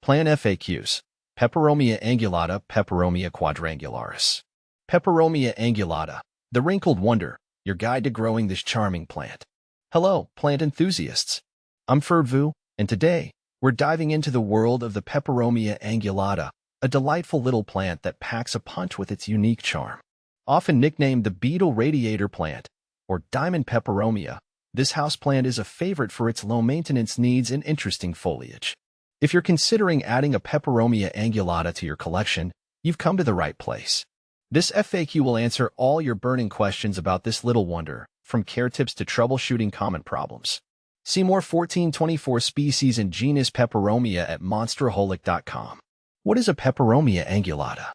Plant FAQs. Peperomia angulata, Peperomia quadrangularis. Peperomia angulata, the wrinkled wonder, your guide to growing this charming plant. Hello, plant enthusiasts. I'm Fervu, and today, we're diving into the world of the Peperomia angulata, a delightful little plant that packs a punch with its unique charm. Often nicknamed the beetle radiator plant, or diamond peperomia, this houseplant is a favorite for its low-maintenance needs and interesting foliage. If you're considering adding a Peperomia angulata to your collection, you've come to the right place. This FAQ will answer all your burning questions about this little wonder, from care tips to troubleshooting common problems. See more 1424 species and genus Peperomia at monsterholic.com. What is a Peperomia angulata?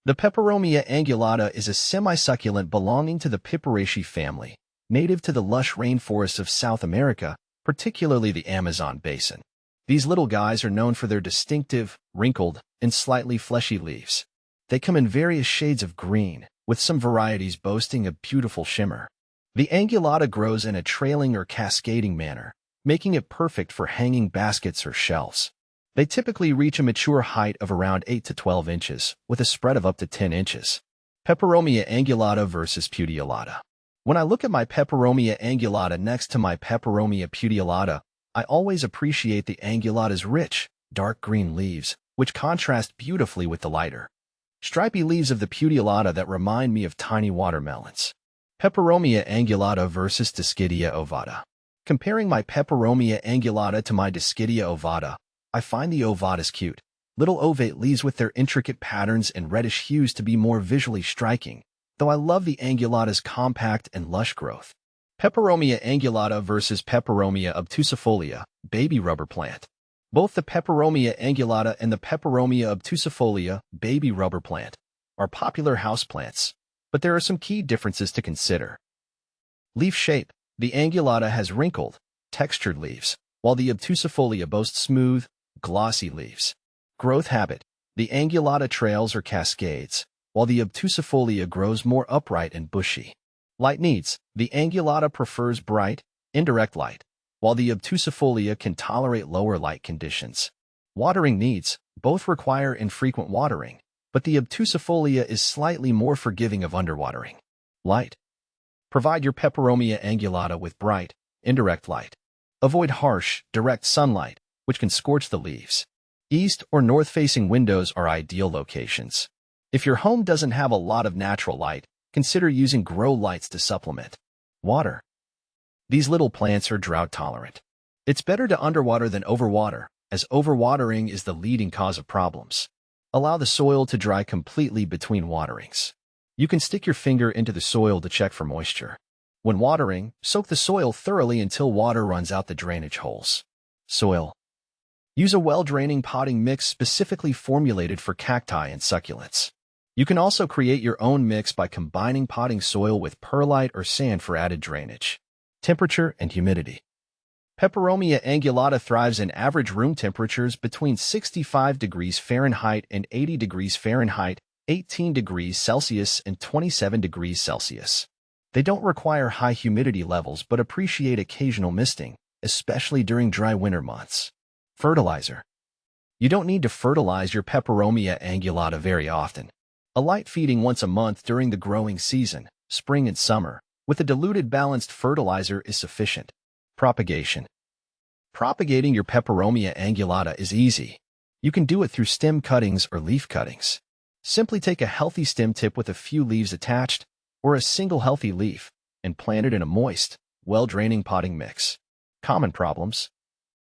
The Peperomia angulata is a semi-succulent belonging to the Piperaceae family, native to the lush rainforests of South America, particularly the Amazon basin. These little guys are known for their distinctive, wrinkled, and slightly fleshy leaves. They come in various shades of green, with some varieties boasting a beautiful shimmer. The angulata grows in a trailing or cascading manner, making it perfect for hanging baskets or shelves. They typically reach a mature height of around 8 to 12 inches, with a spread of up to 10 inches. Peperomia angulata versus Puteolata. When I look at my Peperomia angulata next to my Peperomia puteolata, I always appreciate the angulata's rich, dark green leaves, which contrast beautifully with the lighter, stripy leaves of the puteolata that remind me of tiny watermelons. Peperomia angulata versus Dischidia ovata. Comparing my Peperomia angulata to my Dischidia ovata, I find the ovata's cute, little ovate leaves with their intricate patterns and reddish hues to be more visually striking, though I love the angulata's compact and lush growth. Peperomia angulata versus Peperomia obtusifolia, baby rubber plant. Both the Peperomia angulata and the Peperomia obtusifolia, baby rubber plant, are popular houseplants, but there are some key differences to consider. Leaf shape. The angulata has wrinkled, textured leaves, while the obtusifolia boasts smooth, glossy leaves. Growth habit. The angulata trails or cascades, while the obtusifolia grows more upright and bushy. Light needs. The angulata prefers bright, indirect light, while the obtusifolia can tolerate lower light conditions. Watering needs. Both require infrequent watering, but the obtusifolia is slightly more forgiving of underwatering. Light. Provide your Peperomia angulata with bright, indirect light. Avoid harsh, direct sunlight, which can scorch the leaves. East or north-facing windows are ideal locations. If your home doesn't have a lot of natural light, consider using grow lights to supplement. Water. These little plants are drought-tolerant. It's better to underwater than overwater, as overwatering is the leading cause of problems. Allow the soil to dry completely between waterings. You can stick your finger into the soil to check for moisture. When watering, soak the soil thoroughly until water runs out the drainage holes. Soil. Use a well-draining potting mix specifically formulated for cacti and succulents. You can also create your own mix by combining potting soil with perlite or sand for added drainage. Temperature and humidity. Peperomia angulata thrives in average room temperatures between 65 degrees Fahrenheit and 80 degrees Fahrenheit, 18 degrees Celsius and 27 degrees Celsius. They don't require high humidity levels but appreciate occasional misting, especially during dry winter months. Fertilizer. You don't need to fertilize your Peperomia angulata very often. A light feeding once a month during the growing season, spring and summer, with a diluted balanced fertilizer is sufficient. Propagation. Propagating your Peperomia angulata is easy. You can do it through stem cuttings or leaf cuttings. Simply take a healthy stem tip with a few leaves attached, or a single healthy leaf, and plant it in a moist, well-draining potting mix. Common problems.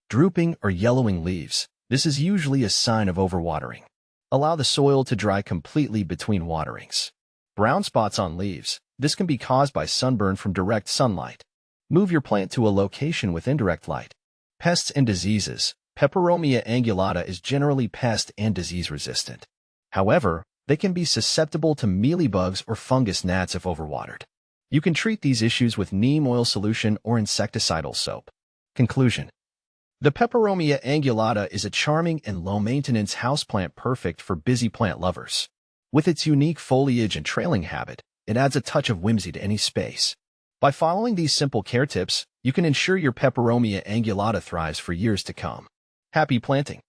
Drooping or yellowing leaves. This is usually a sign of overwatering. Allow the soil to dry completely between waterings. Brown spots on leaves. This can be caused by sunburn from direct sunlight. Move your plant to a location with indirect light. Pests and diseases. Peperomia angulata is generally pest and disease resistant. However, they can be susceptible to mealybugs or fungus gnats if overwatered. You can treat these issues with neem oil solution or insecticidal soap. Conclusion. The Peperomia angulata is a charming and low-maintenance houseplant perfect for busy plant lovers. With its unique foliage and trailing habit, it adds a touch of whimsy to any space. By following these simple care tips, you can ensure your Peperomia angulata thrives for years to come. Happy planting!